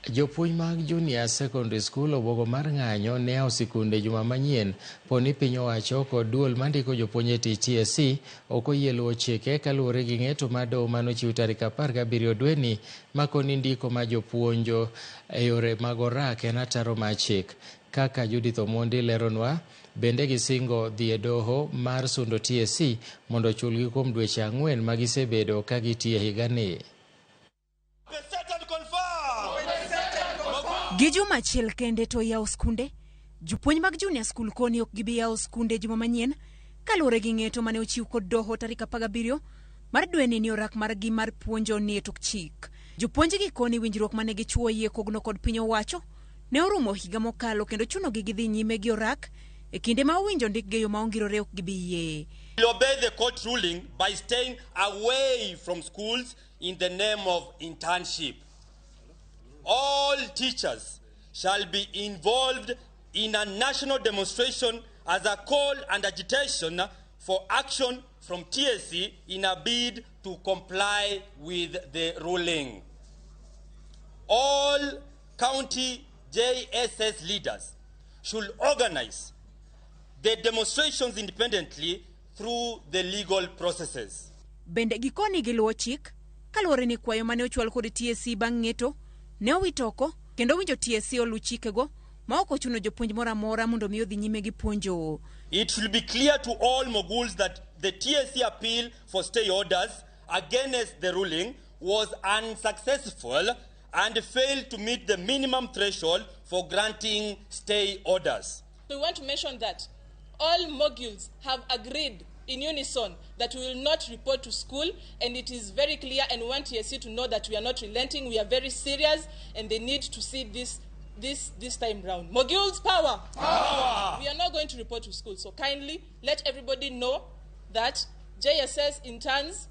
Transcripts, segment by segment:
Jopuonj mag Junior Secondary School obuogo mar ng'anyo ne yawo sikunde juma manyien poni piny owacho kod duol mandiko jopuonj e tich JSS ok oyie luwo chike kaluwore gi ng'eto mar doho manochiw tarik 17 dweni makoni ndiko ma jopuonjo e yore mag orak en ataro mar chik. Kaka Judith Omondi leronwa, bende gisingo dhi e doho mar sundo JSS mondo ochulgi kuom dweche 4 ma gisebedo ka gitiyo e higani. Gi juma achiel kende to yawo skunde, jopuonj mag junior school koni ok gibi yawo skunde juma manyien kaluwore gi ng'eto mane ochiw kod doho tarik 17 mar dweni ni orak margi mar puonjo ni e tok chik. Jopuonj gi koni winjruok mane gichuo yie kogno kod piny owacho ne orumo higa mokalo kendo chunogi gidhi nyime gi orak e kinde ma owinjo ndik geyo ma ongirore ok gibi yie. We obey the court ruling by staying away from schools in the name of internship. All teachers shall be involved in a national demonstration as a call and agitation for action from TSC in a bid to comply with the ruling. All county JSS leaders should organize the demonstrations independently through the legal processes. Bende gikoni giluwo chik kaluwore ni kwayo mane ochwal kod TSC bang' ng'eto ne owitoko kendo winjo TSC olu chikego ma ok ochuno jopuonj moro amora mondo mi odhi nyime gi puonjo. It should be clear to all moguls that the TSC appeal for stay orders against the ruling was unsuccessful and failed to meet the minimum threshold for granting stay orders. We want to mention that all moguls have agreed in unison that we will not report to school, and it is very clear, and we want TSC to know that we are not relenting. We are very serious, and they need to see this time round. Moguls power! Power! We are not going to report to school, so kindly let everybody know that JSS interns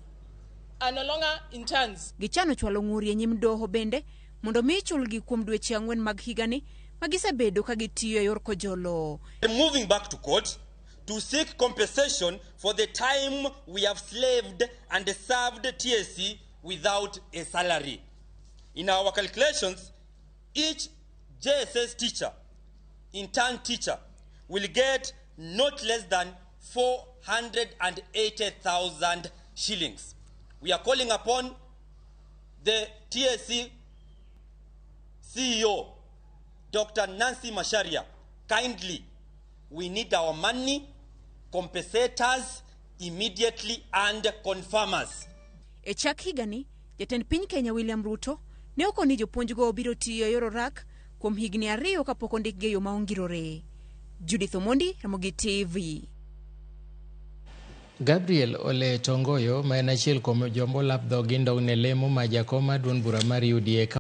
are no longer interns. Gichano chwalo ng'uri e nyim doho bende mondo mi chulgi kuom dweche 4 mag higani magisebedo ka gitiyo e yor kojolo. Moving back to court to seek compensation for the time we have slaved and served TSC without a salary. In our calculations, each JSS teacher, intern teacher, will get not less than 480,000 shillings. We are calling upon the TSC CEO, Dr. Nancy Masharia, kindly, we need our money, compensate us immediately and confirm us. E chak higani, jatend piny Kenya William Ruto ne okoni jopuonj go obiro tiyo yor orak kuom higni 2 kapok ondik geyo ma ongirore. Judith Omondi, Ramogi TV. Gabriel Ole Tongoyo ma en achiel kuom jombo lap dhogi ndong' ne lemo ma jakom mar duond bura mar UDA